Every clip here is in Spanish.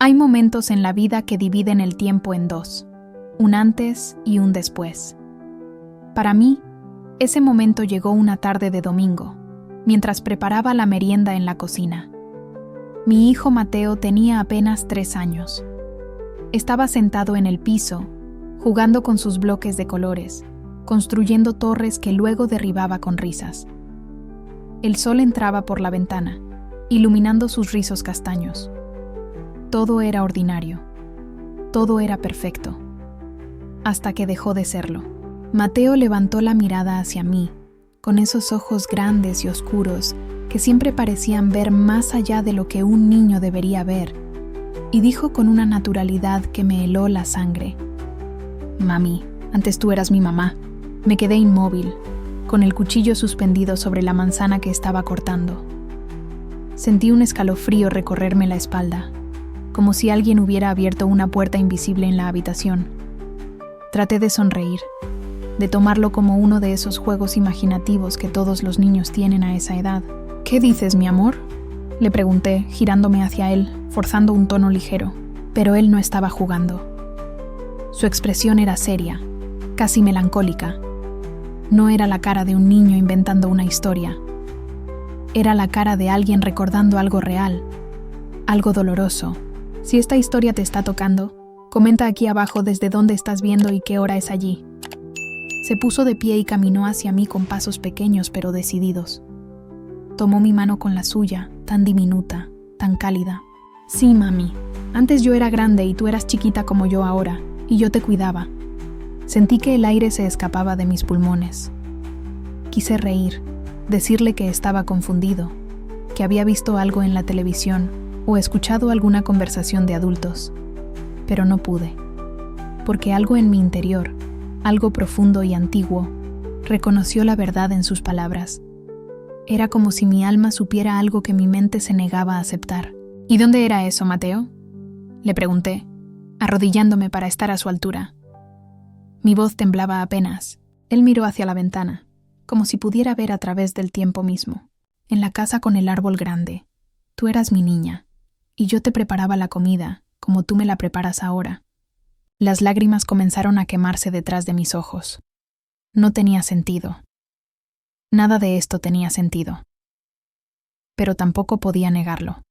Hay momentos en la vida que dividen el tiempo en dos, un antes y un después. Para mí, ese momento llegó una tarde de domingo, mientras preparaba la merienda en la cocina. Mi hijo Mateo tenía apenas 3 años. Estaba sentado en el piso, jugando con sus bloques de colores, construyendo torres que luego derribaba con risas. El sol entraba por la ventana, iluminando sus rizos castaños. Todo era ordinario. Todo era perfecto. Hasta que dejó de serlo. Mateo levantó la mirada hacia mí, con esos ojos grandes y oscuros que siempre parecían ver más allá de lo que un niño debería ver, y dijo con una naturalidad que me heló la sangre: «Mami, antes tú eras mi mamá». Me quedé inmóvil, con el cuchillo suspendido sobre la manzana que estaba cortando. Sentí un escalofrío recorrerme la espalda, como si alguien hubiera abierto una puerta invisible en la habitación. Traté de sonreír, de tomarlo como uno de esos juegos imaginativos que todos los niños tienen a esa edad. «¿Qué dices, mi amor?», le pregunté, girándome hacia él, forzando un tono ligero, pero él no estaba jugando. Su expresión era seria, casi melancólica. No era la cara de un niño inventando una historia. Era la cara de alguien recordando algo real, algo doloroso. Si esta historia te está tocando, comenta aquí abajo desde dónde estás viendo y qué hora es allí. Se puso de pie y caminó hacia mí con pasos pequeños pero decididos. Tomó mi mano con la suya, tan diminuta, tan cálida. «Sí, mami. Antes yo era grande y tú eras chiquita como yo ahora, y yo te cuidaba». Sentí que el aire se escapaba de mis pulmones. Quise reír, decirle que estaba confundido, que había visto algo en la televisión o escuchado alguna conversación de adultos, pero no pude, porque algo en mi interior, algo profundo y antiguo, reconoció la verdad en sus palabras. Era como si mi alma supiera algo que mi mente se negaba a aceptar. «¿Y dónde era eso, Mateo?», le pregunté, arrodillándome para estar a su altura. Mi voz temblaba apenas. Él miró hacia la ventana, como si pudiera ver a través del tiempo mismo. «En la casa con el árbol grande. Tú eras mi niña, y yo te preparaba la comida, como tú me la preparas ahora». Las lágrimas comenzaron a quemarse detrás de mis ojos. No tenía sentido. Nada de esto tenía sentido. Pero tampoco podía negarlo.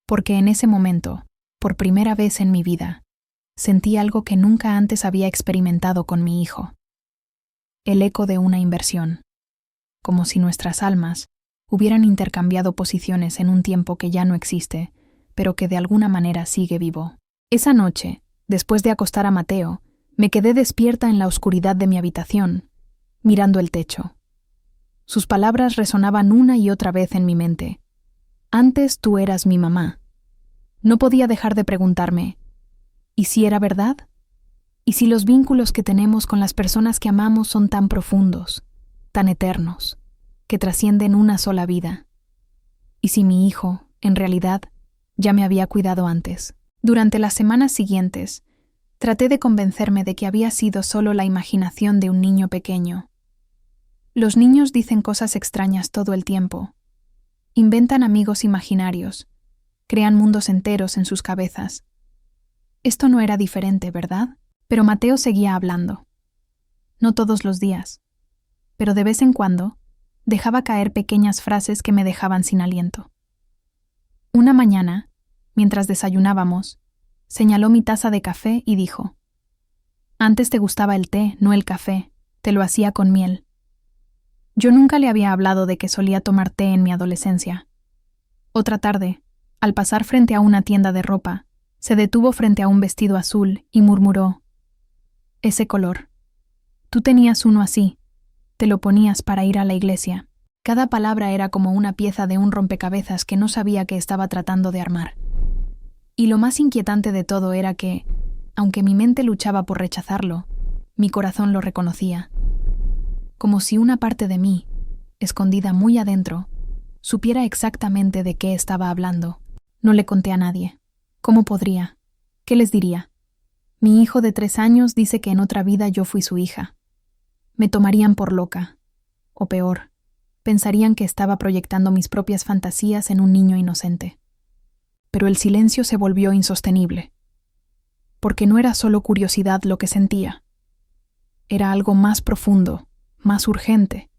Porque en ese momento, por primera vez en mi vida, sentí algo que nunca antes había experimentado con mi hijo. El eco de una inversión, como si nuestras almas hubieran intercambiado posiciones en un tiempo que ya no existe, pero que de alguna manera sigue vivo. Esa noche, después de acostar a Mateo, me quedé despierta en la oscuridad de mi habitación, mirando el techo. Sus palabras resonaban una y otra vez en mi mente. «Antes tú eras mi mamá». No podía dejar de preguntarme, ¿y si era verdad? ¿Y si los vínculos que tenemos con las personas que amamos son tan profundos, tan eternos, que trascienden una sola vida? ¿Y si mi hijo, en realidad, ya me había cuidado antes? Durante las semanas siguientes, traté de convencerme de que había sido solo la imaginación de un niño pequeño. Los niños dicen cosas extrañas todo el tiempo. Inventan amigos imaginarios, crean mundos enteros en sus cabezas. Esto no era diferente, ¿verdad? Pero Mateo seguía hablando. No todos los días, pero de vez en cuando dejaba caer pequeñas frases que me dejaban sin aliento. Una mañana, mientras desayunábamos, señaló mi taza de café y dijo: «Antes te gustaba el té, no el café, te lo hacía con miel». Yo nunca le había hablado de que solía tomar té en mi adolescencia. Otra tarde, al pasar frente a una tienda de ropa, se detuvo frente a un vestido azul y murmuró: «Ese color. Tú tenías uno así. Te lo ponías para ir a la iglesia». Cada palabra era como una pieza de un rompecabezas que no sabía que estaba tratando de armar. Y lo más inquietante de todo era que, aunque mi mente luchaba por rechazarlo, mi corazón lo reconocía. Como si una parte de mí, escondida muy adentro, supiera exactamente de qué estaba hablando. No le conté a nadie. ¿Cómo podría? ¿Qué les diría? Mi hijo de 3 años dice que en otra vida yo fui su hija. Me tomarían por loca. O peor, pensarían que estaba proyectando mis propias fantasías en un niño inocente. pero el silencio se volvió insostenible. Porque no era solo curiosidad lo que sentía. Era algo más profundo, más urgente.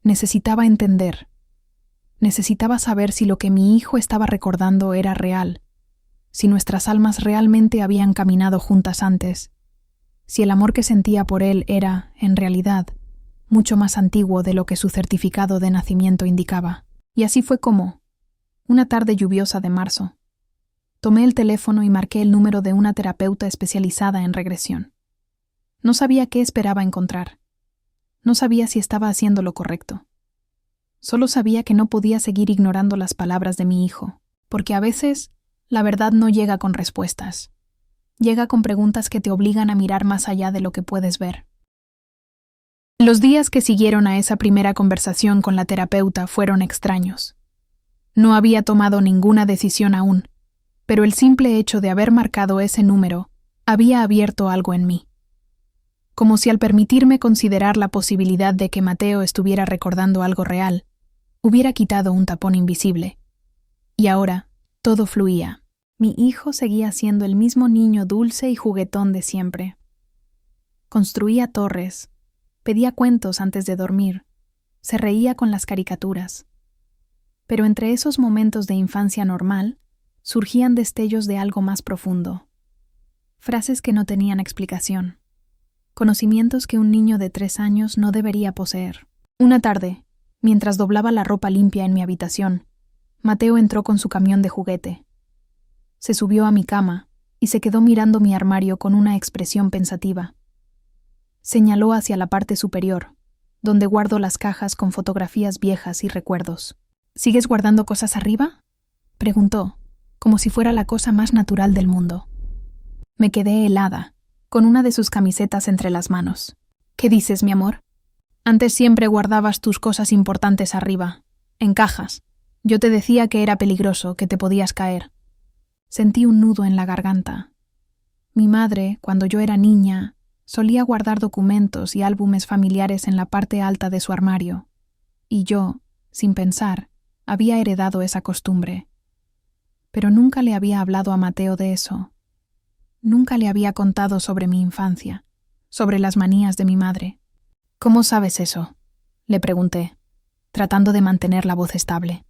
Necesitaba entender. Necesitaba saber si lo que mi hijo estaba recordando era real, si nuestras almas realmente habían caminado juntas antes, si el amor que sentía por él era, en realidad, mucho más antiguo de lo que su certificado de nacimiento indicaba. Y así fue como, una tarde lluviosa de marzo, tomé el teléfono y marqué el número de una terapeuta especializada en regresión. No sabía qué esperaba encontrar. No sabía si estaba haciendo lo correcto. Solo sabía que no podía seguir ignorando las palabras de mi hijo, porque a veces la verdad no llega con respuestas. Llega con preguntas que te obligan a mirar más allá de lo que puedes ver. Los días que siguieron a esa primera conversación con la terapeuta fueron extraños. No había tomado ninguna decisión aún, pero el simple hecho de haber marcado ese número había abierto algo en mí. Como si al permitirme considerar la posibilidad de que Mateo estuviera recordando algo real, hubiera quitado un tapón invisible. Y ahora, todo fluía. Mi hijo seguía siendo el mismo niño dulce y juguetón de siempre. Construía torres, pedía cuentos antes de dormir, se reía con las caricaturas. Pero entre esos momentos de infancia normal, surgían destellos de algo más profundo. Frases que no tenían explicación. Conocimientos que un niño de 3 años no debería poseer. Una tarde, mientras doblaba la ropa limpia en mi habitación, Mateo entró con su camión de juguete. Se subió a mi cama y se quedó mirando mi armario con una expresión pensativa. Señaló hacia la parte superior, donde guardo las cajas con fotografías viejas y recuerdos. ¿Sigues guardando cosas arriba?, preguntó, como si fuera la cosa más natural del mundo. Me quedé helada, con una de sus camisetas entre las manos. ¿Qué dices, mi amor? Antes siempre guardabas tus cosas importantes arriba, en cajas. Yo te decía que era peligroso, que te podías caer. Sentí un nudo en la garganta. Mi madre, cuando yo era niña, solía guardar documentos y álbumes familiares en la parte alta de su armario, y yo, sin pensar, había heredado esa costumbre. Pero nunca le había hablado a Mateo de eso. Nunca le había contado sobre mi infancia, sobre las manías de mi madre. ¿Cómo sabes eso?, le pregunté, tratando de mantener la voz estable.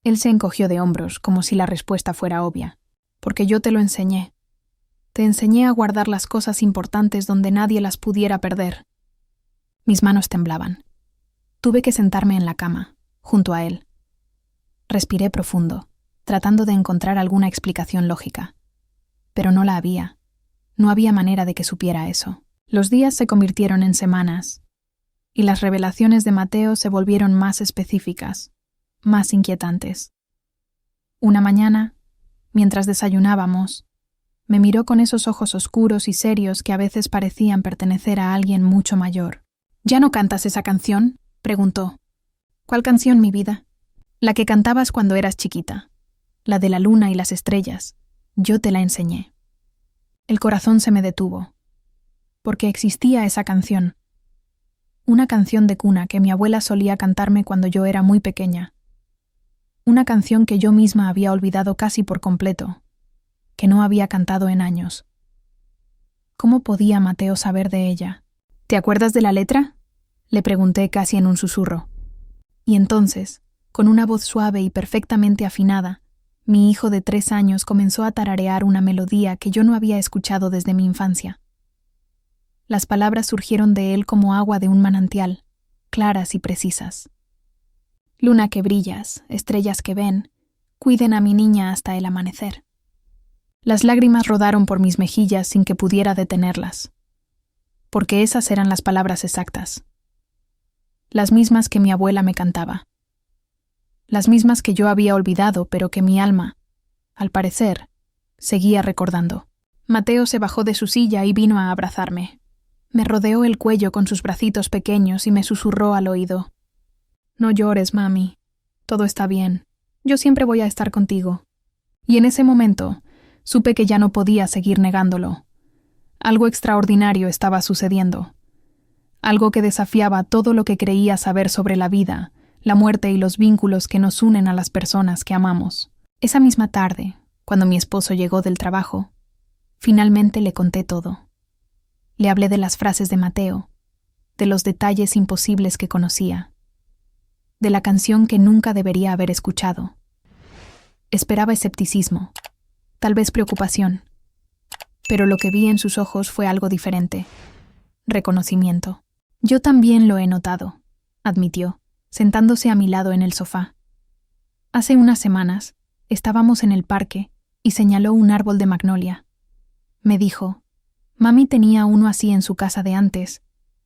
Él se encogió de hombros, como si la respuesta fuera obvia. Porque yo te lo enseñé. Te enseñé a guardar las cosas importantes donde nadie las pudiera perder. Mis manos temblaban. Tuve que sentarme en la cama, junto a él. Respiré profundo, tratando de encontrar alguna explicación lógica. Pero no la había. No había manera de que supiera eso. Los días se convirtieron en semanas, y las revelaciones de Mateo se volvieron más específicas, más inquietantes. Una mañana, mientras desayunábamos, me miró con esos ojos oscuros y serios que a veces parecían pertenecer a alguien mucho mayor. ¿Ya no cantas esa canción?, preguntó. ¿Cuál canción, mi vida? La que cantabas cuando eras chiquita. La de la luna y las estrellas. Yo te la enseñé. El corazón se me detuvo, porque existía esa canción. Una canción de cuna que mi abuela solía cantarme cuando yo era muy pequeña. Una canción que yo misma había olvidado casi por completo, que no había cantado en años. ¿Cómo podía Mateo saber de ella? ¿Te acuerdas de la letra?, le pregunté casi en un susurro. Y entonces, con una voz suave y perfectamente afinada, mi hijo de 3 años comenzó a tararear una melodía que yo no había escuchado desde mi infancia. Las palabras surgieron de él como agua de un manantial, claras y precisas. Luna que brillas, estrellas que ven, cuiden a mi niña hasta el amanecer. Las lágrimas rodaron por mis mejillas sin que pudiera detenerlas, porque esas eran las palabras exactas. Las mismas que mi abuela me cantaba. Las mismas que yo había olvidado, pero que mi alma, al parecer, seguía recordando. Mateo se bajó de su silla y vino a abrazarme. Me rodeó el cuello con sus bracitos pequeños y me susurró al oído. No llores, mami. Todo está bien. Yo siempre voy a estar contigo. Y en ese momento, supe que ya no podía seguir negándolo. Algo extraordinario estaba sucediendo. Algo que desafiaba todo lo que creía saber sobre la vida, la muerte y los vínculos que nos unen a las personas que amamos. Esa misma tarde, cuando mi esposo llegó del trabajo, finalmente le conté todo. Le hablé de las frases de Mateo, de los detalles imposibles que conocía, de la canción que nunca debería haber escuchado. Esperaba escepticismo, tal vez preocupación, pero lo que vi en sus ojos fue algo diferente: reconocimiento. Yo también lo he notado, admitió, sentándose a mi lado en el sofá. Hace unas semanas estábamos en el parque y señaló un árbol de magnolia. Me dijo: mami tenía uno así en su casa de antes,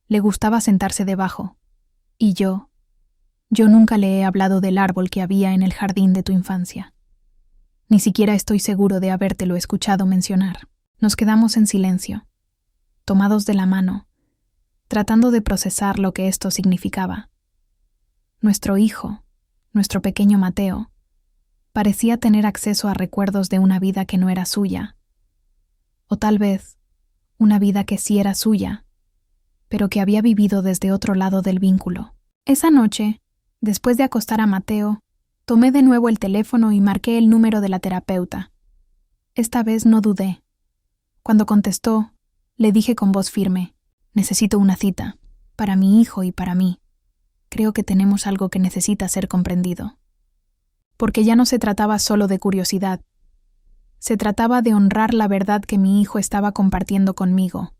le gustaba sentarse debajo. Y yo nunca le he hablado del árbol que había en el jardín de tu infancia. Ni siquiera estoy seguro de habértelo escuchado mencionar. Nos quedamos en silencio, tomados de la mano, tratando de procesar lo que esto significaba. Nuestro hijo, nuestro pequeño Mateo, parecía tener acceso a recuerdos de una vida que no era suya. O tal vez, una vida que sí era suya, pero que había vivido desde otro lado del vínculo. Esa noche, después de acostar a Mateo, tomé de nuevo el teléfono y marqué el número de la terapeuta. Esta vez no dudé. Cuando contestó, le dije con voz firme: necesito una cita, para mi hijo y para mí. Creo que tenemos algo que necesita ser comprendido. Porque ya no se trataba solo de curiosidad. Se trataba de honrar la verdad que mi hijo estaba compartiendo conmigo.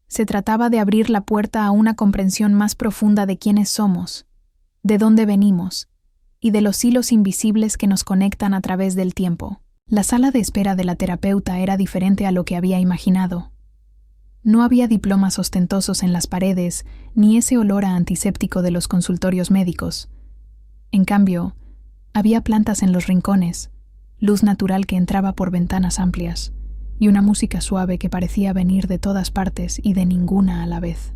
Se trataba de abrir la puerta a una comprensión más profunda de quiénes somos, de dónde venimos, y de los hilos invisibles que nos conectan a través del tiempo. La sala de espera de la terapeuta era diferente a lo que había imaginado. No había diplomas ostentosos en las paredes, ni ese olor a antiséptico de los consultorios médicos. En cambio, había plantas en los rincones, luz natural que entraba por ventanas amplias, y una música suave que parecía venir de todas partes y de ninguna a la vez.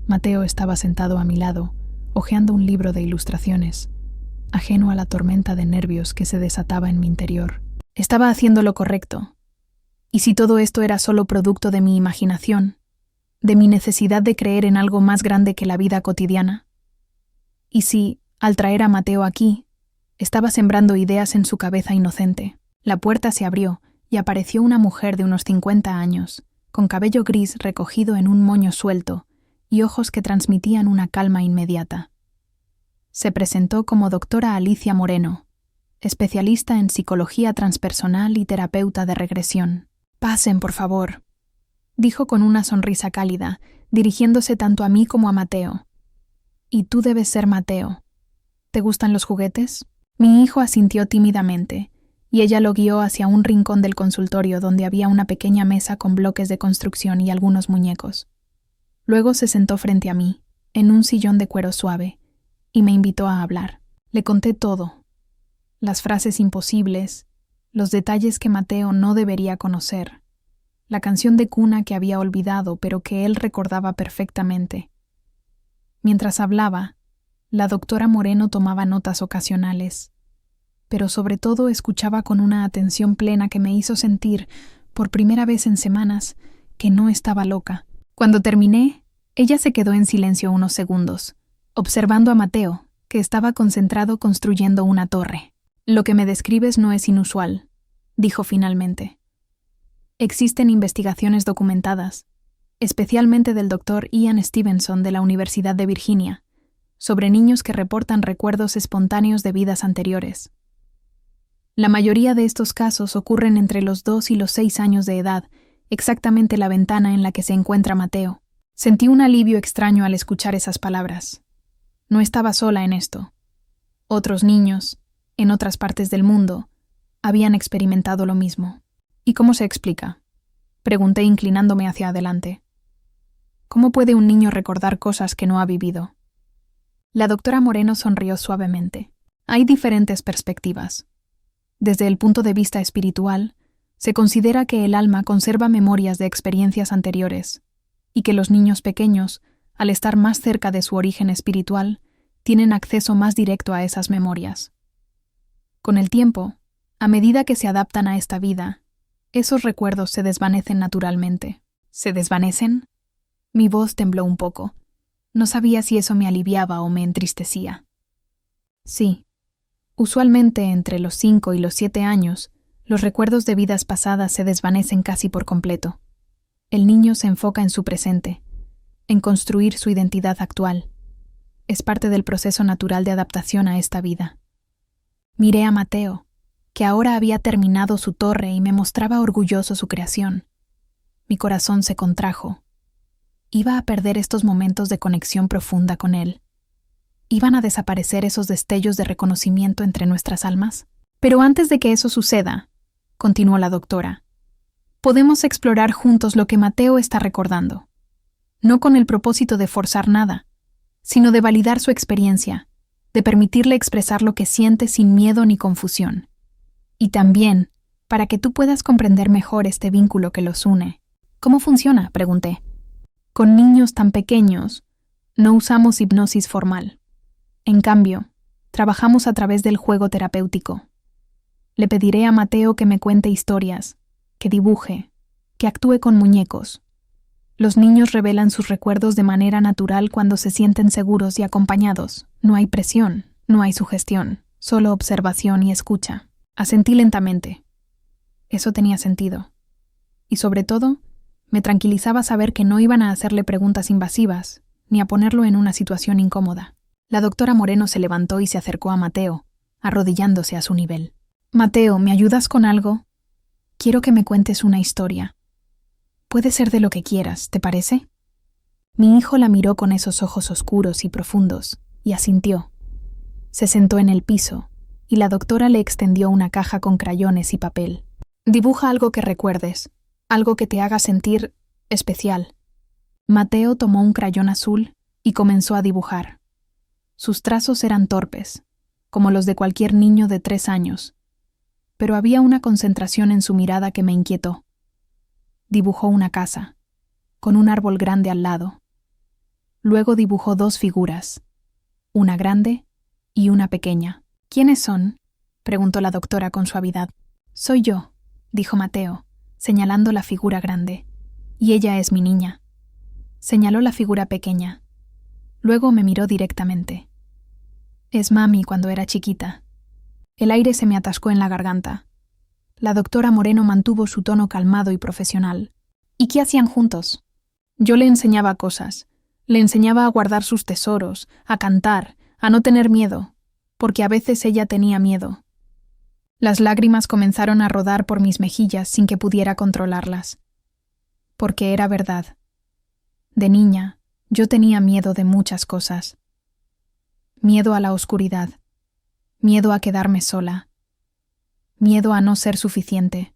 Mateo estaba sentado a mi lado, hojeando un libro de ilustraciones, ajeno a la tormenta de nervios que se desataba en mi interior. Estaba haciendo lo correcto. ¿Y si todo esto era solo producto de mi imaginación, de mi necesidad de creer en algo más grande que la vida cotidiana? ¿Y si, al traer a Mateo aquí, estaba sembrando ideas en su cabeza inocente? La puerta se abrió y apareció una mujer de unos 50 años, con cabello gris recogido en un moño suelto y ojos que transmitían una calma inmediata. Se presentó como doctora Alicia Moreno, especialista en psicología transpersonal y terapeuta de regresión. «Pasen, por favor», dijo con una sonrisa cálida, dirigiéndose tanto a mí como a Mateo. «Y tú debes ser Mateo. ¿Te gustan los juguetes?» Mi hijo asintió tímidamente, y ella lo guió hacia un rincón del consultorio donde había una pequeña mesa con bloques de construcción y algunos muñecos. Luego se sentó frente a mí, en un sillón de cuero suave, y me invitó a hablar. Le conté todo: las frases imposibles, los detalles que Mateo no debería conocer, la canción de cuna que había olvidado pero que él recordaba perfectamente. Mientras hablaba, la doctora Moreno tomaba notas ocasionales, pero sobre todo escuchaba con una atención plena que me hizo sentir, por primera vez en semanas, que no estaba loca. Cuando terminé, ella se quedó en silencio unos segundos, observando a Mateo, que estaba concentrado construyendo una torre. «Lo que me describes no es inusual», dijo finalmente. «Existen investigaciones documentadas, especialmente del Dr. Ian Stevenson de la Universidad de Virginia, sobre niños que reportan recuerdos espontáneos de vidas anteriores. La mayoría de estos casos ocurren entre los 2 y los 6 años de edad, exactamente la ventana en la que se encuentra Mateo». Sentí un alivio extraño al escuchar esas palabras. No estaba sola en esto. Otros niños, en otras partes del mundo, habían experimentado lo mismo. «¿Y cómo se explica?», pregunté inclinándome hacia adelante. «¿Cómo puede un niño recordar cosas que no ha vivido?». La doctora Moreno sonrió suavemente. «Hay diferentes perspectivas. Desde el punto de vista espiritual, se considera que el alma conserva memorias de experiencias anteriores, y que los niños pequeños, al estar más cerca de su origen espiritual, tienen acceso más directo a esas memorias. Con el tiempo, a medida que se adaptan a esta vida, esos recuerdos se desvanecen naturalmente». «¿Se desvanecen?». Mi voz tembló un poco. No sabía si eso me aliviaba o me entristecía. «Sí, Usualmente, entre los 5 y los 7 años, los recuerdos de vidas pasadas se desvanecen casi por completo. El niño se enfoca en su presente, en construir su identidad actual. Es parte del proceso natural de adaptación a esta vida. Miré a Mateo, que ahora había terminado su torre y me mostraba orgulloso su creación. Mi corazón se contrajo. Iba a perder estos momentos de conexión profunda con él. ¿Iban a desaparecer esos destellos de reconocimiento entre nuestras almas? Pero antes de que eso suceda, continuó la doctora, podemos explorar juntos lo que Mateo está recordando. No con el propósito de forzar nada, sino de validar su experiencia, de permitirle expresar lo que siente sin miedo ni confusión. Y también, para que tú puedas comprender mejor este vínculo que los une. ¿Cómo funciona?, pregunté. Con niños tan pequeños, no usamos hipnosis formal. En cambio, trabajamos a través del juego terapéutico. Le pediré a Mateo que me cuente historias, que dibuje, que actúe con muñecos. Los niños revelan sus recuerdos de manera natural cuando se sienten seguros y acompañados. No hay presión, no hay sugestión, solo observación y escucha. Asentí lentamente. Eso tenía sentido. Y sobre todo, me tranquilizaba saber que no iban a hacerle preguntas invasivas, ni a ponerlo en una situación incómoda. La doctora Moreno se levantó y se acercó a Mateo, arrodillándose a su nivel. Mateo, ¿me ayudas con algo? Quiero que me cuentes una historia. Puede ser de lo que quieras, ¿te parece? Mi hijo la miró con esos ojos oscuros y profundos, y asintió. Se sentó en el piso, y la doctora le extendió una caja con crayones y papel. Dibuja algo que recuerdes, algo que te haga sentir especial. Mateo tomó un crayón azul y comenzó a dibujar. Sus trazos eran torpes, como los de cualquier niño de 3 años, pero había una concentración en su mirada que me inquietó. Dibujó una casa, con un árbol grande al lado. Luego dibujó 2 figuras, una grande y una pequeña. ¿Quiénes son?, preguntó la doctora con suavidad. Soy yo, dijo Mateo, señalando la figura grande, y ella es mi niña. Señaló la figura pequeña. Luego me miró directamente. Es mami cuando era chiquita. El aire se me atascó en la garganta. La doctora Moreno mantuvo su tono calmado y profesional. ¿Y qué hacían juntos? Yo le enseñaba cosas. Le enseñaba a guardar sus tesoros, a cantar, a no tener miedo, porque a veces ella tenía miedo. Las lágrimas comenzaron a rodar por mis mejillas sin que pudiera controlarlas. Porque era verdad. De niña, yo tenía miedo de muchas cosas. Miedo a la oscuridad. Miedo a quedarme sola. Miedo a no ser suficiente.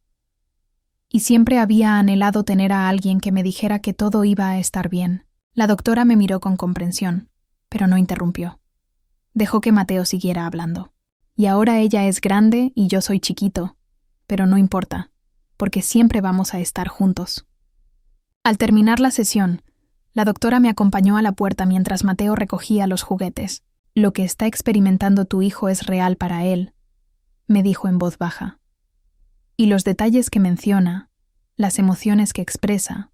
Y siempre había anhelado tener a alguien que me dijera que todo iba a estar bien. La doctora me miró con comprensión, pero no interrumpió. Dejó que Mateo siguiera hablando. Y ahora ella es grande y yo soy chiquito, pero no importa, porque siempre vamos a estar juntos. Al terminar la sesión, la doctora me acompañó a la puerta mientras Mateo recogía los juguetes. Lo que está experimentando tu hijo es real para él, me dijo en voz baja. Y los detalles que menciona, las emociones que expresa,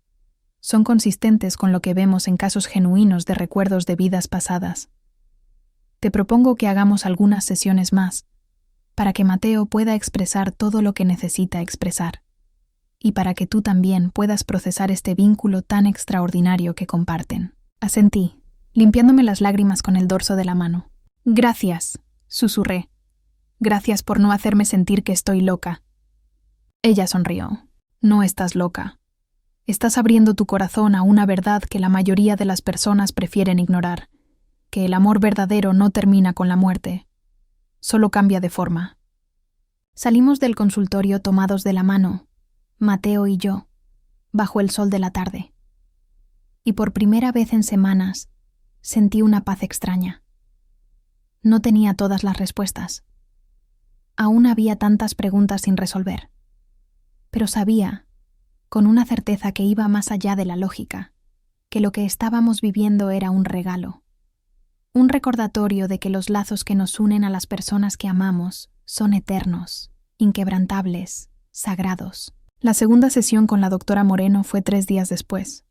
son consistentes con lo que vemos en casos genuinos de recuerdos de vidas pasadas. Te propongo que hagamos algunas sesiones más, para que Mateo pueda expresar todo lo que necesita expresar, y para que tú también puedas procesar este vínculo tan extraordinario que comparten. Asentí, limpiándome las lágrimas con el dorso de la mano. Gracias, susurré. Gracias por no hacerme sentir que estoy loca. Ella sonrió. No estás loca. Estás abriendo tu corazón a una verdad que la mayoría de las personas prefieren ignorar, que el amor verdadero no termina con la muerte, solo cambia de forma. Salimos del consultorio tomados de la mano, Mateo y yo, bajo el sol de la tarde. Y por primera vez en semanas, sentí una paz extraña. No tenía todas las respuestas. Aún había tantas preguntas sin resolver. Pero sabía, con una certeza que iba más allá de la lógica, que lo que estábamos viviendo era un regalo. Un recordatorio de que los lazos que nos unen a las personas que amamos son eternos, inquebrantables, sagrados. La segunda sesión con la doctora Moreno fue 3 días después.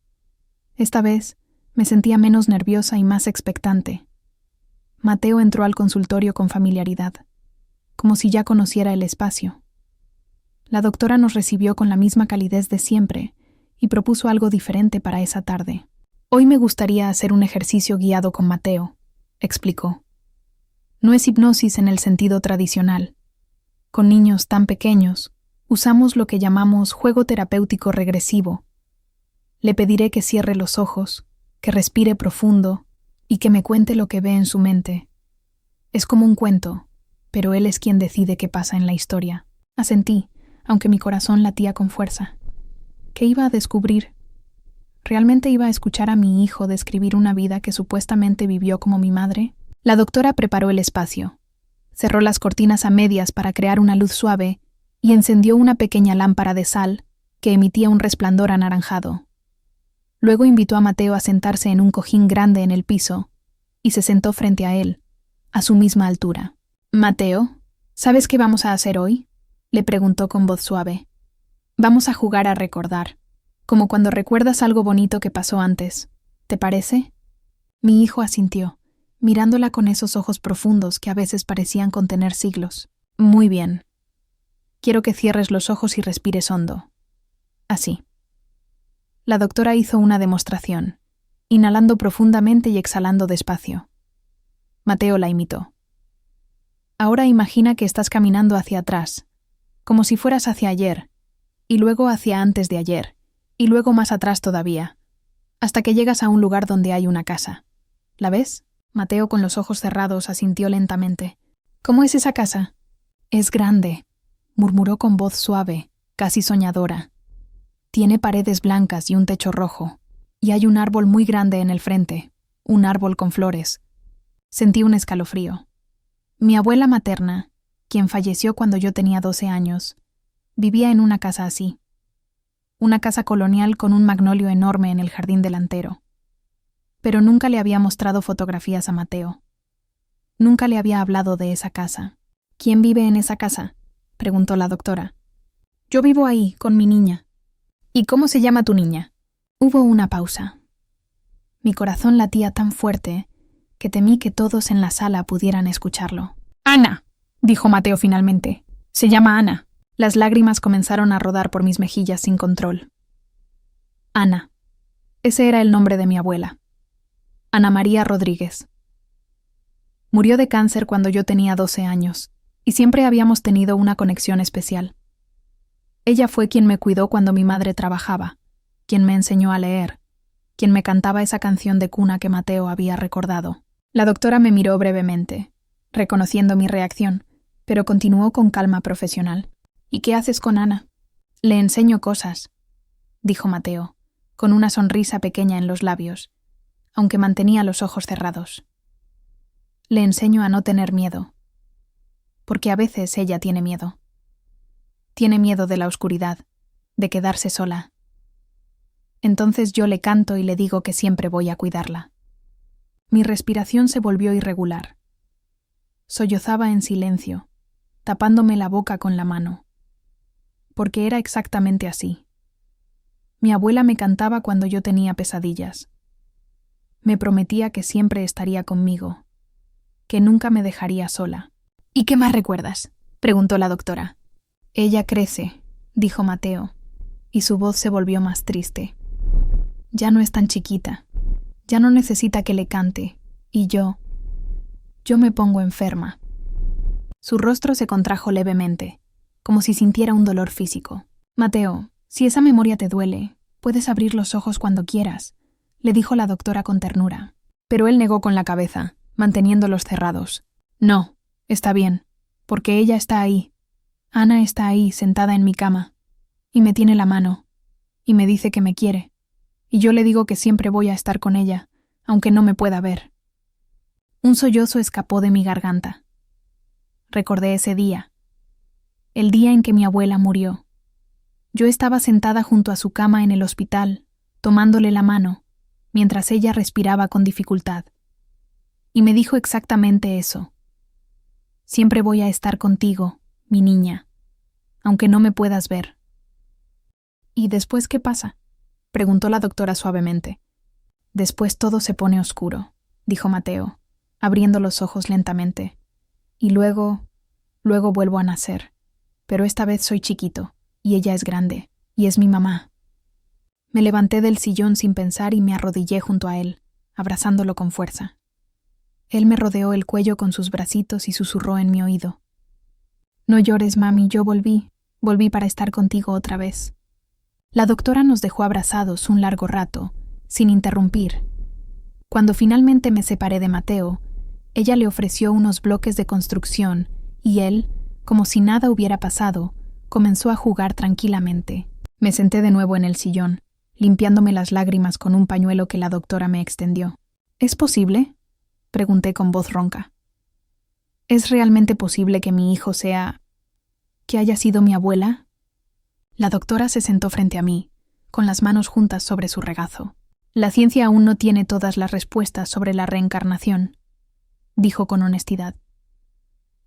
Esta vez me sentía menos nerviosa y más expectante. Mateo entró al consultorio con familiaridad. como si ya conociera el espacio. La doctora nos recibió con la misma calidez de siempre y propuso algo diferente para esa tarde. Hoy me gustaría hacer un ejercicio guiado con Mateo, explicó. No es hipnosis en el sentido tradicional. Con niños tan pequeños, usamos lo que llamamos juego terapéutico regresivo. Le pediré que cierre los ojos, que respire profundo y que me cuente lo que ve en su mente. Es como un cuento, pero él es quien decide qué pasa en la historia. Asentí, aunque mi corazón latía con fuerza. ¿Qué iba a descubrir? ¿Realmente iba a escuchar a mi hijo describir una vida que supuestamente vivió como mi madre? La doctora preparó el espacio. Cerró las cortinas a medias para crear una luz suave y encendió una pequeña lámpara de sal que emitía un resplandor anaranjado. Luego invitó a Mateo a sentarse en un cojín grande en el piso y se sentó frente a él, a su misma altura. «Mateo, ¿sabes qué vamos a hacer hoy?», le preguntó con voz suave. «Vamos a jugar a recordar, como cuando recuerdas algo bonito que pasó antes. ¿Te parece?». Mi hijo asintió, mirándola con esos ojos profundos que a veces parecían contener siglos. «Muy bien. Quiero que cierres los ojos y respires hondo. Así». La doctora hizo una demostración, inhalando profundamente y exhalando despacio. Mateo la imitó. «Ahora imagina que estás caminando hacia atrás, como si fueras hacia ayer, y luego hacia antes de ayer, y luego más atrás todavía, hasta que llegas a un lugar donde hay una casa. ¿La ves?». Mateo, con los ojos cerrados, asintió lentamente. «¿Cómo es esa casa?». «Es grande», murmuró con voz suave, casi soñadora. «Tiene paredes blancas y un techo rojo, y hay un árbol muy grande en el frente, un árbol con flores». Sentí un escalofrío. Mi abuela materna, quien falleció cuando yo tenía 12 años, vivía en una casa así. Una casa colonial con un magnolio enorme en el jardín delantero. Pero nunca le había mostrado fotografías a Mateo. Nunca le había hablado de esa casa. «¿Quién vive en esa casa?», preguntó la doctora. «Yo vivo ahí, con mi niña». «¿Y cómo se llama tu niña?». Hubo una pausa. Mi corazón latía tan fuerte que temí que todos en la sala pudieran escucharlo. «Ana», dijo Mateo finalmente. «Se llama Ana». Las lágrimas comenzaron a rodar por mis mejillas sin control. Ana. Ese era el nombre de mi abuela. Ana María Rodríguez. Murió de cáncer cuando yo tenía 12 años, y siempre habíamos tenido una conexión especial. Ella fue quien me cuidó cuando mi madre trabajaba, quien me enseñó a leer, quien me cantaba esa canción de cuna que Mateo había recordado. La doctora me miró brevemente, reconociendo mi reacción, pero continuó con calma profesional. «¿Y qué haces con Ana?». «Le enseño cosas», dijo Mateo, con una sonrisa pequeña en los labios, aunque mantenía los ojos cerrados. «Le enseño a no tener miedo, porque a veces ella tiene miedo. Tiene miedo de la oscuridad, de quedarse sola. Entonces yo le canto y le digo que siempre voy a cuidarla». Mi respiración se volvió irregular. Sollozaba en silencio, tapándome la boca con la mano. Porque era exactamente así. Mi abuela me cantaba cuando yo tenía pesadillas. Me prometía que siempre estaría conmigo, que nunca me dejaría sola. «¿Y qué más recuerdas?», preguntó la doctora. «Ella crece», dijo Mateo, y su voz se volvió más triste. «Ya no es tan chiquita, ya no necesita que le cante, y yo me pongo enferma». Su rostro se contrajo levemente, como si sintiera un dolor físico. «Mateo, si esa memoria te duele, puedes abrir los ojos cuando quieras», le dijo la doctora con ternura. Pero él negó con la cabeza, manteniéndolos cerrados. «No, está bien, porque ella está ahí. Ana está ahí, sentada en mi cama, y me tiene la mano, y me dice que me quiere, y yo le digo que siempre voy a estar con ella, aunque no me pueda ver». Un sollozo escapó de mi garganta. Recordé ese día, el día en que mi abuela murió. Yo estaba sentada junto a su cama en el hospital, tomándole la mano, mientras ella respiraba con dificultad. Y me dijo exactamente eso. «Siempre voy a estar contigo, mi niña, aunque no me puedas ver». «¿Y después qué pasa?», preguntó la doctora suavemente. «Después todo se pone oscuro», dijo Mateo, abriendo los ojos lentamente. «Y luego Luego vuelvo a nacer, pero esta vez soy chiquito, y ella es grande, y es mi mamá. Me levanté del sillón sin pensar y me arrodillé junto a él, abrazándolo con fuerza. Él me rodeó el cuello con sus bracitos y susurró en mi oído. No llores, mami, yo volví para estar contigo otra vez. La doctora nos dejó abrazados un largo rato, sin interrumpir. Cuando finalmente me separé de Mateo, ella le ofreció unos bloques de construcción y él, como si nada hubiera pasado, comenzó a jugar tranquilamente. Me senté de nuevo en el sillón, limpiándome las lágrimas con un pañuelo que la doctora me extendió. ¿Es posible?, pregunté con voz ronca. ¿Es realmente posible que mi hijo que haya sido mi abuela? La doctora se sentó frente a mí, con las manos juntas sobre su regazo. La ciencia aún no tiene todas las respuestas sobre la reencarnación, dijo con honestidad.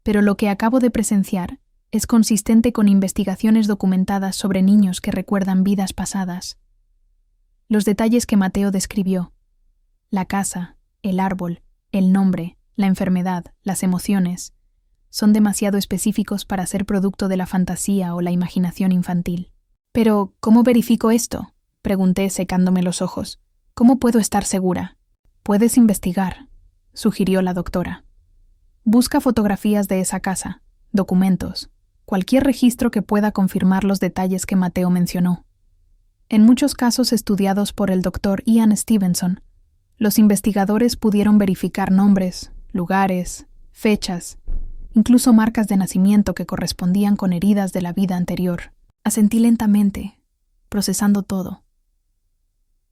Pero lo que acabo de presenciar es consistente con investigaciones documentadas sobre niños que recuerdan vidas pasadas. Los detalles que Mateo describió, la casa, el árbol, el nombre, la enfermedad, las emociones, son demasiado específicos para ser producto de la fantasía o la imaginación infantil. Pero, ¿cómo verifico esto?, pregunté secándome los ojos. ¿Cómo puedo estar segura? Puedes investigar, sugirió la doctora. Busca fotografías de esa casa, documentos, cualquier registro que pueda confirmar los detalles que Mateo mencionó. En muchos casos estudiados por el Dr. Ian Stevenson, los investigadores pudieron verificar nombres, lugares, fechas, incluso marcas de nacimiento que correspondían con heridas de la vida anterior. Asentí lentamente, procesando todo.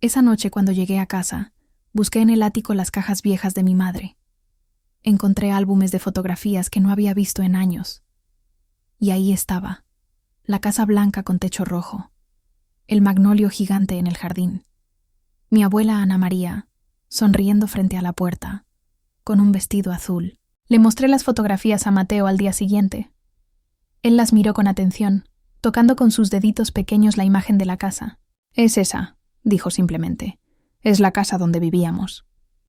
Esa noche, cuando llegué a casa, busqué en el ático las cajas viejas de mi madre. Encontré álbumes de fotografías que no había visto en años. Y ahí estaba, la casa blanca con techo rojo, el magnolio gigante en el jardín, mi abuela Ana María, sonriendo frente a la puerta, con un vestido azul. Le mostré las fotografías a Mateo al día siguiente. Él las miró con atención, tocando con sus deditos pequeños la imagen de la casa. «Es esa», dijo simplemente. «Es la casa donde vivíamos».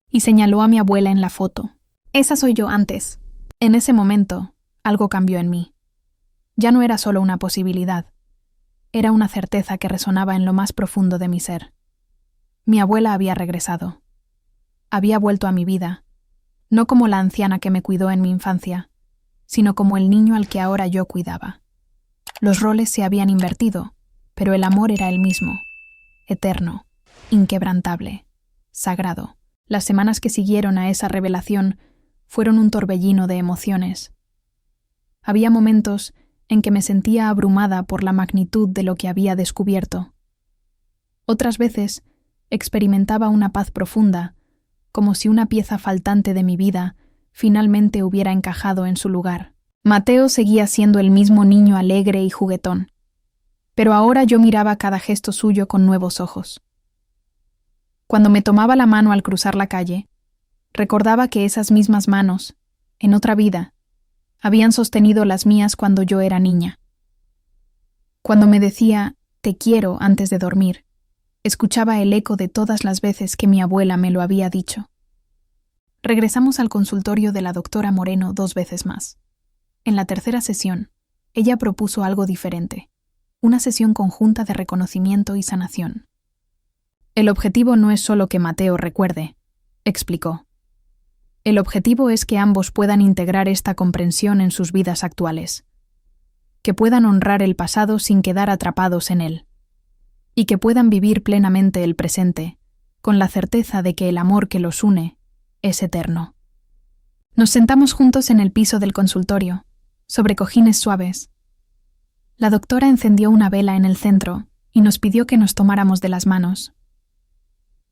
Y señaló a mi abuela en la foto. «Esa soy yo antes». En ese momento, algo cambió en mí. Ya no era solo una posibilidad. Era una certeza que resonaba en lo más profundo de mi ser. Mi abuela había regresado. Había vuelto a mi vida, no como la anciana que me cuidó en mi infancia, sino como el niño al que ahora yo cuidaba. Los roles se habían invertido, pero el amor era el mismo, eterno, inquebrantable, sagrado. Las semanas que siguieron a esa revelación fueron un torbellino de emociones. Había momentos en que me sentía abrumada por la magnitud de lo que había descubierto. Otras veces experimentaba una paz profunda, como si una pieza faltante de mi vida finalmente hubiera encajado en su lugar. Mateo seguía siendo el mismo niño alegre y juguetón, pero ahora yo miraba cada gesto suyo con nuevos ojos. Cuando me tomaba la mano al cruzar la calle, recordaba que esas mismas manos, en otra vida, habían sostenido las mías cuando yo era niña. Cuando me decía «te quiero» antes de dormir, escuchaba el eco de todas las veces que mi abuela me lo había dicho. Regresamos al consultorio de la doctora Moreno 2 veces más. En la tercera sesión, ella propuso algo diferente, una sesión conjunta de reconocimiento y sanación. El objetivo no es solo que Mateo recuerde, explicó. El objetivo es que ambos puedan integrar esta comprensión en sus vidas actuales, que puedan honrar el pasado sin quedar atrapados en él, y que puedan vivir plenamente el presente, con la certeza de que el amor que los une es eterno. Nos sentamos juntos en el piso del consultorio, sobre cojines suaves. La doctora encendió una vela en el centro y nos pidió que nos tomáramos de las manos.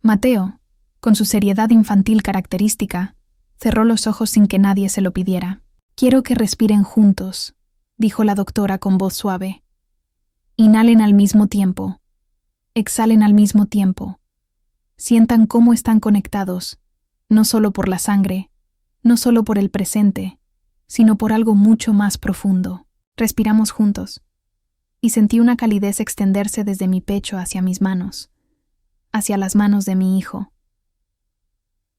Mateo, con su seriedad infantil característica, cerró los ojos sin que nadie se lo pidiera. «Quiero que respiren juntos», dijo la doctora con voz suave. «Inhalen al mismo tiempo. Exhalen al mismo tiempo. Sientan cómo están conectados, no solo por la sangre, no solo por el presente, sino por algo mucho más profundo». Respiramos juntos, y sentí una calidez extenderse desde mi pecho hacia mis manos, hacia las manos de mi hijo.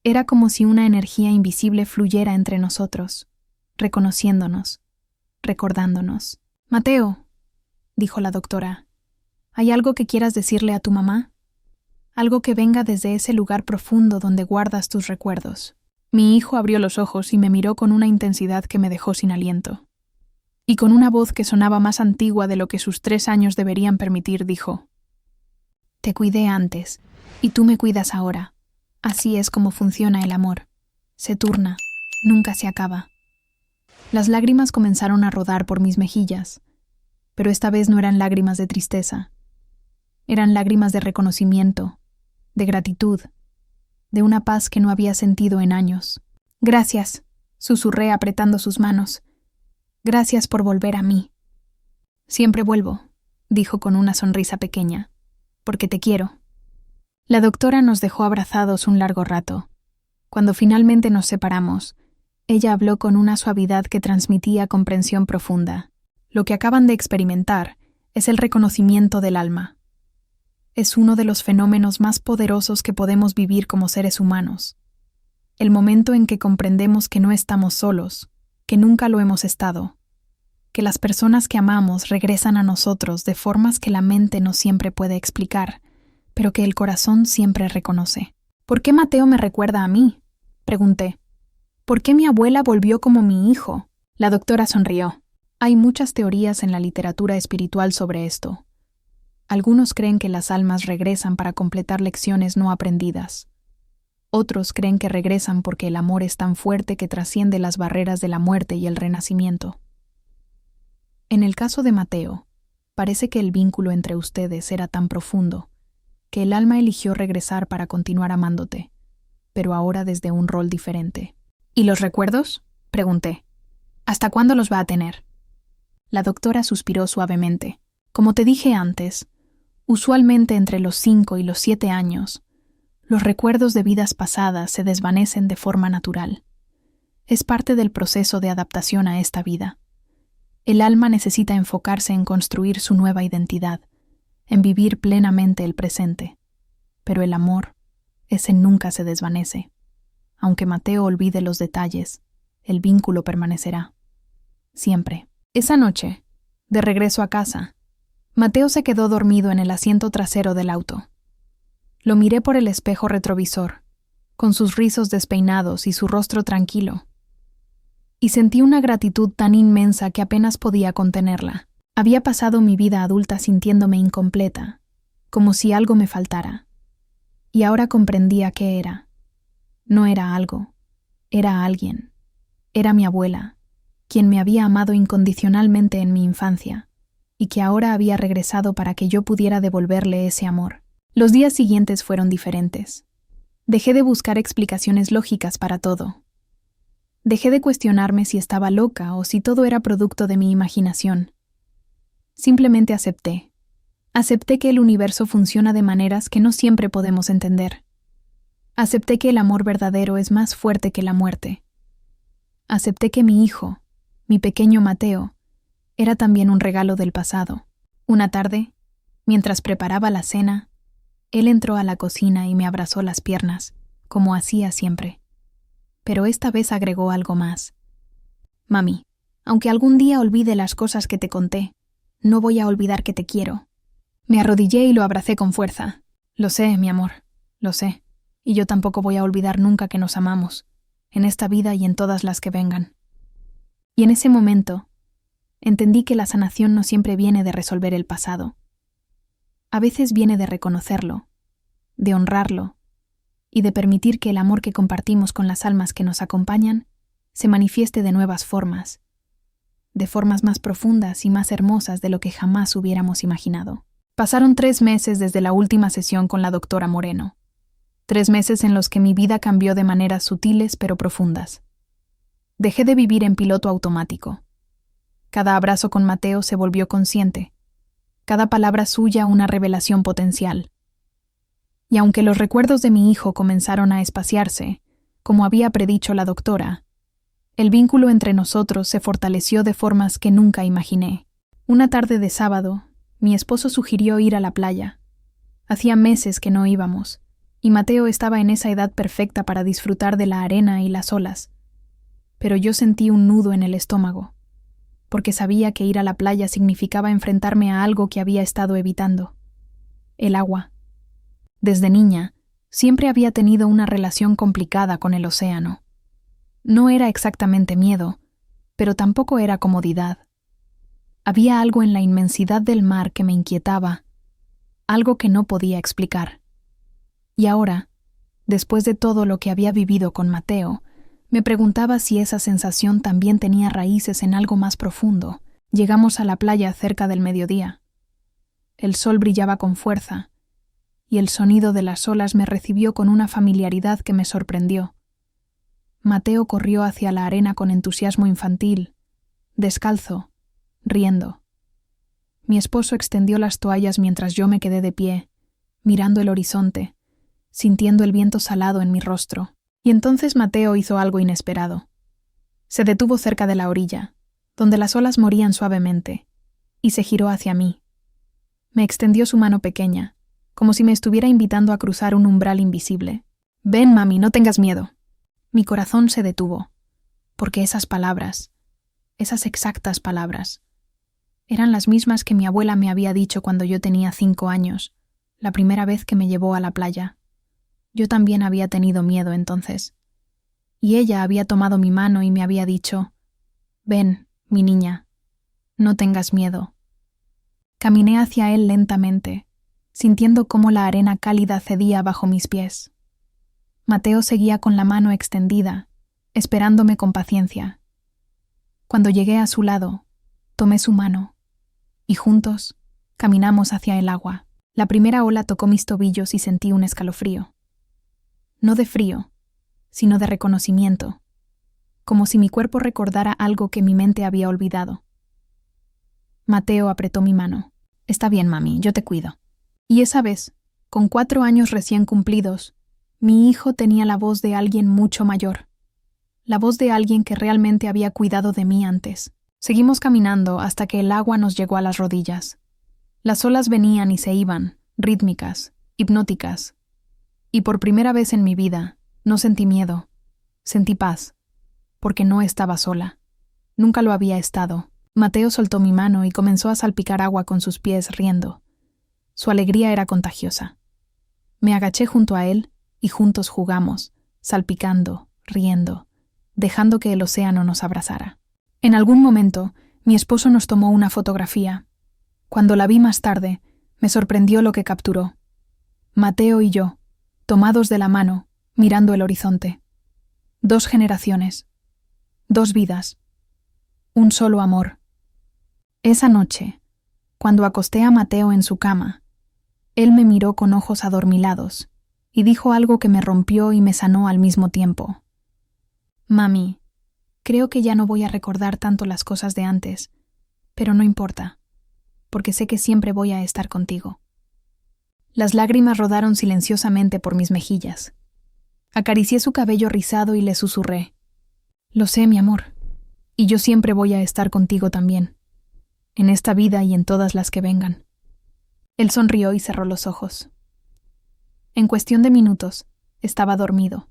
Era como si una energía invisible fluyera entre nosotros, reconociéndonos, recordándonos. «Mateo», dijo la doctora, ¿hay algo que quieras decirle a tu mamá? Algo que venga desde ese lugar profundo donde guardas tus recuerdos. Mi hijo abrió los ojos y me miró con una intensidad que me dejó sin aliento. Y con una voz que sonaba más antigua de lo que sus 3 años deberían permitir, dijo: «Te cuidé antes, y tú me cuidas ahora. Así es como funciona el amor. Se turna, nunca se acaba». Las lágrimas comenzaron a rodar por mis mejillas, pero esta vez no eran lágrimas de tristeza. Eran lágrimas de reconocimiento, de gratitud, de una paz que no había sentido en años. «Gracias», susurré apretando sus manos. «Gracias por volver a mí». «Siempre vuelvo», dijo con una sonrisa pequeña, «porque te quiero». La doctora nos dejó abrazados un largo rato. Cuando finalmente nos separamos, ella habló con una suavidad que transmitía comprensión profunda. Lo que acaban de experimentar es el reconocimiento del alma. Es uno de los fenómenos más poderosos que podemos vivir como seres humanos. El momento en que comprendemos que no estamos solos, que nunca lo hemos estado, que las personas que amamos regresan a nosotros de formas que la mente no siempre puede explicar, pero que el corazón siempre reconoce. «¿Por qué Mateo me recuerda a mí?», pregunté. «¿Por qué mi abuela volvió como mi hijo?». La doctora sonrió. Hay muchas teorías en la literatura espiritual sobre esto. Algunos creen que las almas regresan para completar lecciones no aprendidas. Otros creen que regresan porque el amor es tan fuerte que trasciende las barreras de la muerte y el renacimiento. En el caso de Mateo, parece que el vínculo entre ustedes era tan profundo que el alma eligió regresar para continuar amándote, pero ahora desde un rol diferente. «¿Y los recuerdos?», pregunté. «¿Hasta cuándo los va a tener?». La doctora suspiró suavemente. «Como te dije antes, usualmente entre los 5 y los 7 años, los recuerdos de vidas pasadas se desvanecen de forma natural. Es parte del proceso de adaptación a esta vida. El alma necesita enfocarse en construir su nueva identidad, en vivir plenamente el presente. Pero el amor, ese nunca se desvanece. Aunque Mateo olvide los detalles, el vínculo permanecerá. Siempre». Esa noche, de regreso a casa, Mateo se quedó dormido en el asiento trasero del auto. Lo miré por el espejo retrovisor, con sus rizos despeinados y su rostro tranquilo, y sentí una gratitud tan inmensa que apenas podía contenerla. Había pasado mi vida adulta sintiéndome incompleta, como si algo me faltara, y ahora comprendía qué era. No era algo, era alguien. Era mi abuela, quien me había amado incondicionalmente en mi infancia, y que ahora había regresado para que yo pudiera devolverle ese amor. Los días siguientes fueron diferentes. Dejé de buscar explicaciones lógicas para todo. Dejé de cuestionarme si estaba loca o si todo era producto de mi imaginación. Simplemente acepté. Acepté que el universo funciona de maneras que no siempre podemos entender. Acepté que el amor verdadero es más fuerte que la muerte. Acepté que mi hijo, mi pequeño Mateo, era también un regalo del pasado. Una tarde, mientras preparaba la cena, él entró a la cocina y me abrazó las piernas, como hacía siempre. Pero esta vez agregó algo más. «Mami, aunque algún día olvide las cosas que te conté, no voy a olvidar que te quiero». Me arrodillé y lo abracé con fuerza. «Lo sé, mi amor, lo sé. Y yo tampoco voy a olvidar nunca que nos amamos, en esta vida y en todas las que vengan». Y en ese momento, entendí que la sanación no siempre viene de resolver el pasado. A veces viene de reconocerlo, de honrarlo, y de permitir que el amor que compartimos con las almas que nos acompañan se manifieste de nuevas formas, de formas más profundas y más hermosas de lo que jamás hubiéramos imaginado. Pasaron 3 meses desde la última sesión con la doctora Moreno. 3 meses en los que mi vida cambió de maneras sutiles pero profundas. Dejé de vivir en piloto automático. Cada abrazo con Mateo se volvió consciente, cada palabra suya una revelación potencial. Y aunque los recuerdos de mi hijo comenzaron a espaciarse, como había predicho la doctora, el vínculo entre nosotros se fortaleció de formas que nunca imaginé. Una tarde de sábado, mi esposo sugirió ir a la playa. Hacía meses que no íbamos, y Mateo estaba en esa edad perfecta para disfrutar de la arena y las olas. Pero yo sentí un nudo en el estómago. porque sabía que ir a la playa significaba enfrentarme a algo que había estado evitando: el agua. Desde niña, siempre había tenido una relación complicada con el océano. No era exactamente miedo, pero tampoco era comodidad. Había algo en la inmensidad del mar que me inquietaba, algo que no podía explicar. Y ahora, después de todo lo que había vivido con Mateo, me preguntaba si esa sensación también tenía raíces en algo más profundo. Llegamos a la playa cerca del mediodía. El sol brillaba con fuerza, y el sonido de las olas me recibió con una familiaridad que me sorprendió. Mateo corrió hacia la arena con entusiasmo infantil, descalzo, riendo. Mi esposo extendió las toallas mientras yo me quedé de pie, mirando el horizonte, sintiendo el viento salado en mi rostro. Y entonces Mateo hizo algo inesperado. Se detuvo cerca de la orilla, donde las olas morían suavemente, y se giró hacia mí. Me extendió su mano pequeña, como si me estuviera invitando a cruzar un umbral invisible. «Ven, mami, no tengas miedo». Mi corazón se detuvo, porque esas palabras, esas exactas palabras, eran las mismas que mi abuela me había dicho cuando yo tenía 5 años, la primera vez que me llevó a la playa. Yo también había tenido miedo entonces. Y ella había tomado mi mano y me había dicho: «Ven, mi niña, no tengas miedo». Caminé hacia él lentamente, sintiendo cómo la arena cálida cedía bajo mis pies. Mateo seguía con la mano extendida, esperándome con paciencia. Cuando llegué a su lado, tomé su mano, y juntos caminamos hacia el agua. La primera ola tocó mis tobillos y sentí un escalofrío. No de frío, sino de reconocimiento, como si mi cuerpo recordara algo que mi mente había olvidado. Mateo apretó mi mano. «Está bien, mami, yo te cuido». Y esa vez, con 4 años recién cumplidos, mi hijo tenía la voz de alguien mucho mayor, la voz de alguien que realmente había cuidado de mí antes. Seguimos caminando hasta que el agua nos llegó a las rodillas. Las olas venían y se iban, rítmicas, hipnóticas. Y por primera vez en mi vida, no sentí miedo, sentí paz, porque no estaba sola. Nunca lo había estado. Mateo soltó mi mano y comenzó a salpicar agua con sus pies riendo. Su alegría era contagiosa. Me agaché junto a él y juntos jugamos, salpicando, riendo, dejando que el océano nos abrazara. En algún momento, mi esposo nos tomó una fotografía. Cuando la vi más tarde, me sorprendió lo que capturó. Mateo y yo, tomados de la mano, mirando el horizonte. 2 generaciones, 2 vidas, un solo amor. Esa noche, cuando acosté a Mateo en su cama, él me miró con ojos adormilados y dijo algo que me rompió y me sanó al mismo tiempo. «Mami, creo que ya no voy a recordar tanto las cosas de antes, pero no importa, porque sé que siempre voy a estar contigo». Las lágrimas rodaron silenciosamente por mis mejillas. Acaricié su cabello rizado y le susurré: «Lo sé, mi amor, y yo siempre voy a estar contigo también, en esta vida y en todas las que vengan». Él sonrió y cerró los ojos. En cuestión de minutos, estaba dormido,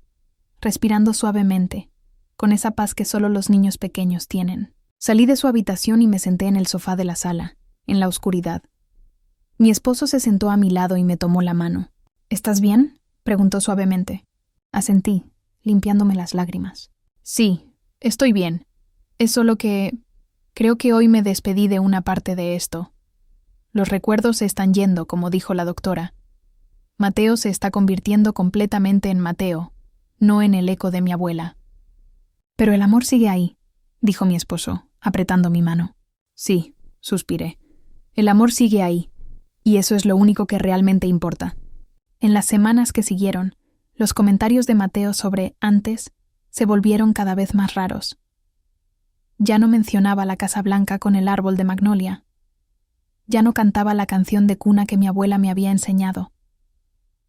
respirando suavemente, con esa paz que solo los niños pequeños tienen. Salí de su habitación y me senté en el sofá de la sala, en la oscuridad. Mi esposo se sentó a mi lado y me tomó la mano. «¿Estás bien?», preguntó suavemente. Asentí, limpiándome las lágrimas. «Sí, estoy bien. Es solo que creo que hoy me despedí de una parte de esto. Los recuerdos se están yendo, como dijo la doctora. Mateo se está convirtiendo completamente en Mateo, no en el eco de mi abuela». «Pero el amor sigue ahí», dijo mi esposo, apretando mi mano. «Sí», suspiré. «El amor sigue ahí. Y eso es lo único que realmente importa». En las semanas que siguieron, los comentarios de Mateo sobre antes se volvieron cada vez más raros. Ya no mencionaba la Casa Blanca con el árbol de magnolia. Ya no cantaba la canción de cuna que mi abuela me había enseñado.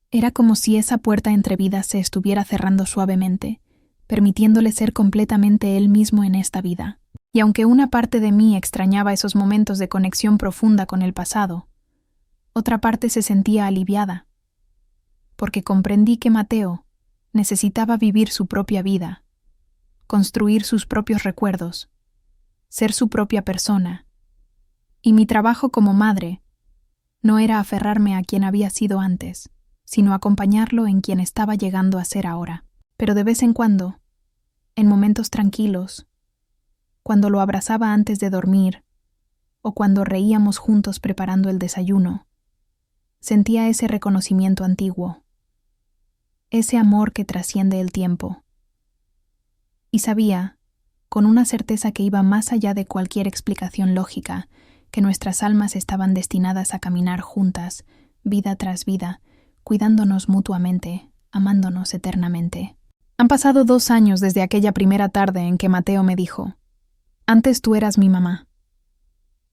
Era como si esa puerta entre vidas se estuviera cerrando suavemente, permitiéndole ser completamente él mismo en esta vida. Y aunque una parte de mí extrañaba esos momentos de conexión profunda con el pasado, otra parte se sentía aliviada, porque comprendí que Mateo necesitaba vivir su propia vida, construir sus propios recuerdos, ser su propia persona. Y mi trabajo como madre no era aferrarme a quien había sido antes, sino acompañarlo en quien estaba llegando a ser ahora. Pero de vez en cuando, en momentos tranquilos, cuando lo abrazaba antes de dormir, o cuando reíamos juntos preparando el desayuno, sentía ese reconocimiento antiguo, ese amor que trasciende el tiempo. Y sabía, con una certeza que iba más allá de cualquier explicación lógica, que nuestras almas estaban destinadas a caminar juntas, vida tras vida, cuidándonos mutuamente, amándonos eternamente. Han pasado 2 años desde aquella primera tarde en que Mateo me dijo: «Antes tú eras mi mamá».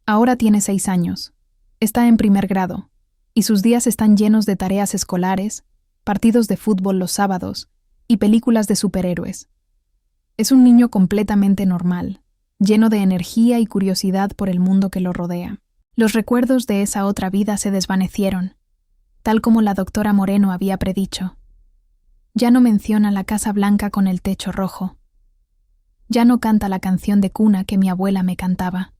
Ahora tiene 6 años, está en primer grado, y sus días están llenos de tareas escolares, partidos de fútbol los sábados y películas de superhéroes. Es un niño completamente normal, lleno de energía y curiosidad por el mundo que lo rodea. Los recuerdos de esa otra vida se desvanecieron, tal como la doctora Moreno había predicho. Ya no menciona la Casa Blanca con el techo rojo. Ya no canta la canción de cuna que mi abuela me cantaba.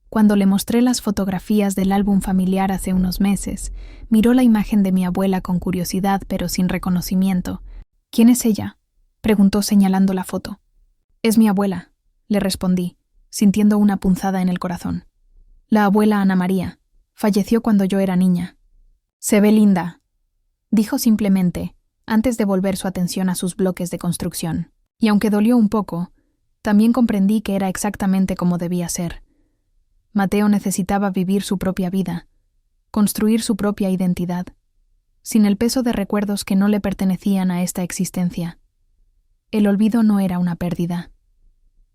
Cuando le mostré las fotografías del álbum familiar hace unos meses, miró la imagen de mi abuela con curiosidad pero sin reconocimiento. «¿Quién es ella?», preguntó señalando la foto. «Es mi abuela», le respondí, sintiendo una punzada en el corazón. «La abuela Ana María. Falleció cuando yo era niña». «Se ve linda», dijo simplemente, antes de volver su atención a sus bloques de construcción. Y aunque dolió un poco, también comprendí que era exactamente como debía ser. Mateo necesitaba vivir su propia vida, construir su propia identidad, sin el peso de recuerdos que no le pertenecían a esta existencia. El olvido no era una pérdida,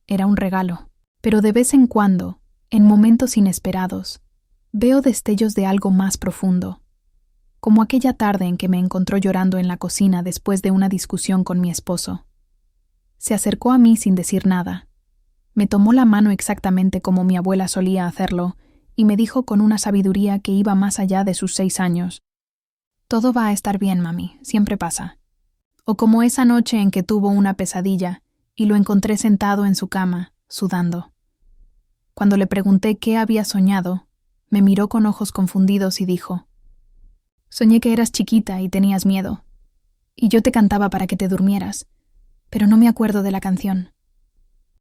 era un regalo. Pero de vez en cuando, en momentos inesperados, veo destellos de algo más profundo, como aquella tarde en que me encontró llorando en la cocina después de una discusión con mi esposo. Se acercó a mí sin decir nada. Me tomó la mano exactamente como mi abuela solía hacerlo y me dijo con una sabiduría que iba más allá de sus 6 años: «Todo va a estar bien, mami, siempre pasa». O como esa noche en que tuvo una pesadilla y lo encontré sentado en su cama, sudando. Cuando le pregunté qué había soñado, me miró con ojos confundidos y dijo: «Soñé que eras chiquita y tenías miedo, y yo te cantaba para que te durmieras, pero no me acuerdo de la canción».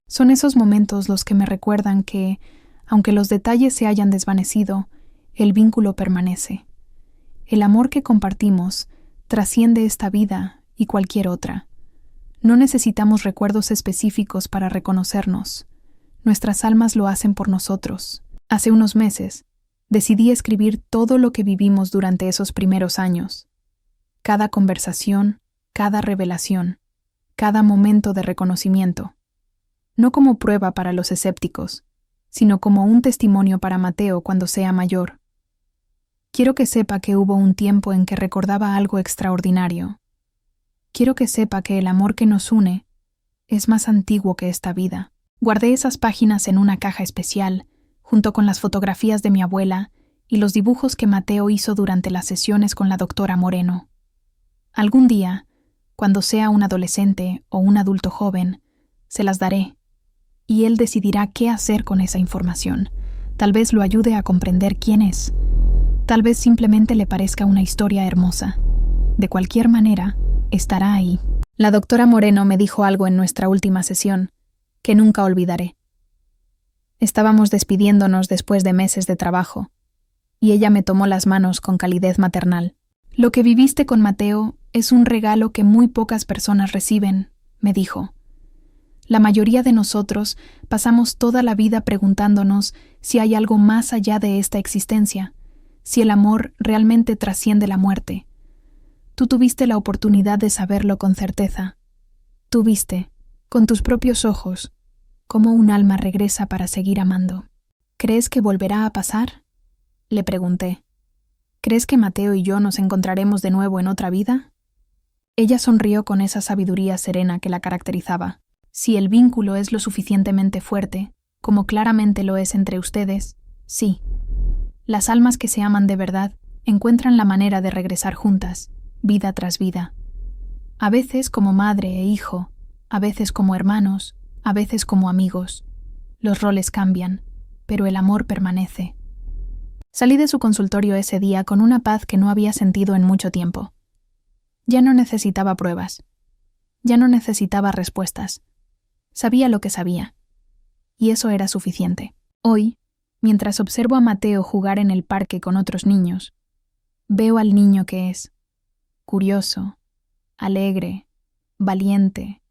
Son esos momentos los que me recuerdan que, aunque los detalles se hayan desvanecido, el vínculo permanece. El amor que compartimos trasciende esta vida y cualquier otra. No necesitamos recuerdos específicos para reconocernos. Nuestras almas lo hacen por nosotros. Hace unos meses, decidí escribir todo lo que vivimos durante esos primeros años. Cada conversación, cada revelación, cada momento de reconocimiento. No como prueba para los escépticos, sino como un testimonio para Mateo cuando sea mayor. Quiero que sepa que hubo un tiempo en que recordaba algo extraordinario. Quiero que sepa que el amor que nos une es más antiguo que esta vida. Guardé esas páginas en una caja especial, junto con las fotografías de mi abuela y los dibujos que Mateo hizo durante las sesiones con la doctora Moreno. Algún día, cuando sea un adolescente o un adulto joven, se las daré. Y él decidirá qué hacer con esa información. Tal vez lo ayude a comprender quién es. Tal vez simplemente le parezca una historia hermosa. De cualquier manera, estará ahí. La doctora Moreno me dijo algo en nuestra última sesión, que nunca olvidaré. Estábamos despidiéndonos después de meses de trabajo, y ella me tomó las manos con calidez maternal. «Lo que viviste con Mateo es un regalo que muy pocas personas reciben», me dijo. La mayoría de nosotros pasamos toda la vida preguntándonos si hay algo más allá de esta existencia, si el amor realmente trasciende la muerte. Tú tuviste la oportunidad de saberlo con certeza. Tú viste, con tus propios ojos, cómo un alma regresa para seguir amando. ¿Crees que volverá a pasar?, le pregunté. ¿Crees que Mateo y yo nos encontraremos de nuevo en otra vida? Ella sonrió con esa sabiduría serena que la caracterizaba. Si el vínculo es lo suficientemente fuerte, como claramente lo es entre ustedes, sí. Las almas que se aman de verdad encuentran la manera de regresar juntas, vida tras vida. A veces como madre e hijo, a veces como hermanos, a veces como amigos. los roles cambian, pero el amor permanece. Salí de su consultorio ese día con una paz que no había sentido en mucho tiempo. Ya no necesitaba pruebas. Ya no necesitaba respuestas. Sabía lo que sabía. Y eso era suficiente. Hoy, mientras observo a Mateo jugar en el parque con otros niños, veo al niño que es: curioso, alegre, valiente,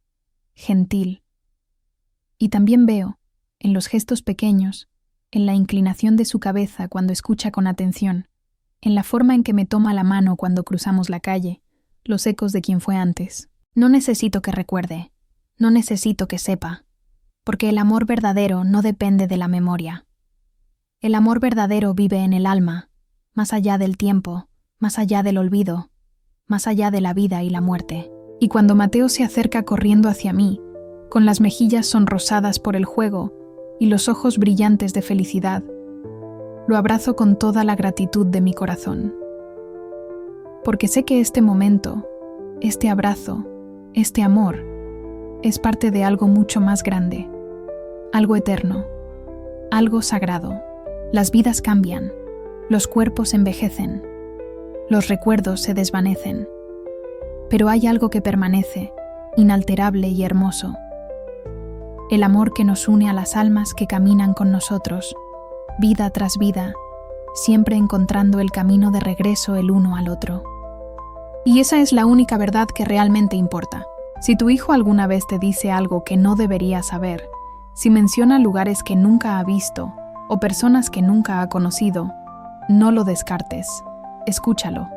gentil. Y también veo, en los gestos pequeños, en la inclinación de su cabeza cuando escucha con atención, en la forma en que me toma la mano cuando cruzamos la calle, los ecos de quien fue antes. No necesito que recuerde, no necesito que sepa, porque el amor verdadero no depende de la memoria. El amor verdadero vive en el alma, más allá del tiempo, más allá del olvido, más allá de la vida y la muerte. Y cuando Mateo se acerca corriendo hacia mí, con las mejillas sonrosadas por el juego y los ojos brillantes de felicidad, lo abrazo con toda la gratitud de mi corazón. Porque sé que este momento, este abrazo, este amor, es parte de algo mucho más grande, algo eterno, algo sagrado. Las vidas cambian, los cuerpos envejecen, los recuerdos se desvanecen, pero hay algo que permanece, inalterable y hermoso. El amor que nos une a las almas que caminan con nosotros, vida tras vida, siempre encontrando el camino de regreso el uno al otro. Y esa es la única verdad que realmente importa. Si tu hijo alguna vez te dice algo que no debería saber, si menciona lugares que nunca ha visto o personas que nunca ha conocido, no lo descartes, escúchalo.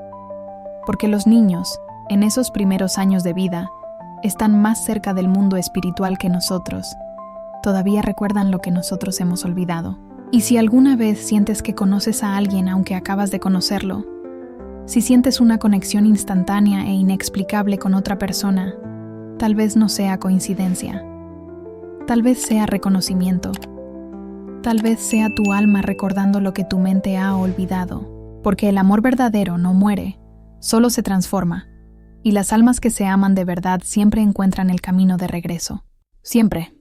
Porque los niños, en esos primeros años de vida, están más cerca del mundo espiritual que nosotros. Todavía recuerdan lo que nosotros hemos olvidado. Y si alguna vez sientes que conoces a alguien aunque acabas de conocerlo, si sientes una conexión instantánea e inexplicable con otra persona, tal vez no sea coincidencia. Tal vez sea reconocimiento. Tal vez sea tu alma recordando lo que tu mente ha olvidado. Porque el amor verdadero no muere, solo se transforma. Y las almas que se aman de verdad siempre encuentran el camino de regreso. Siempre.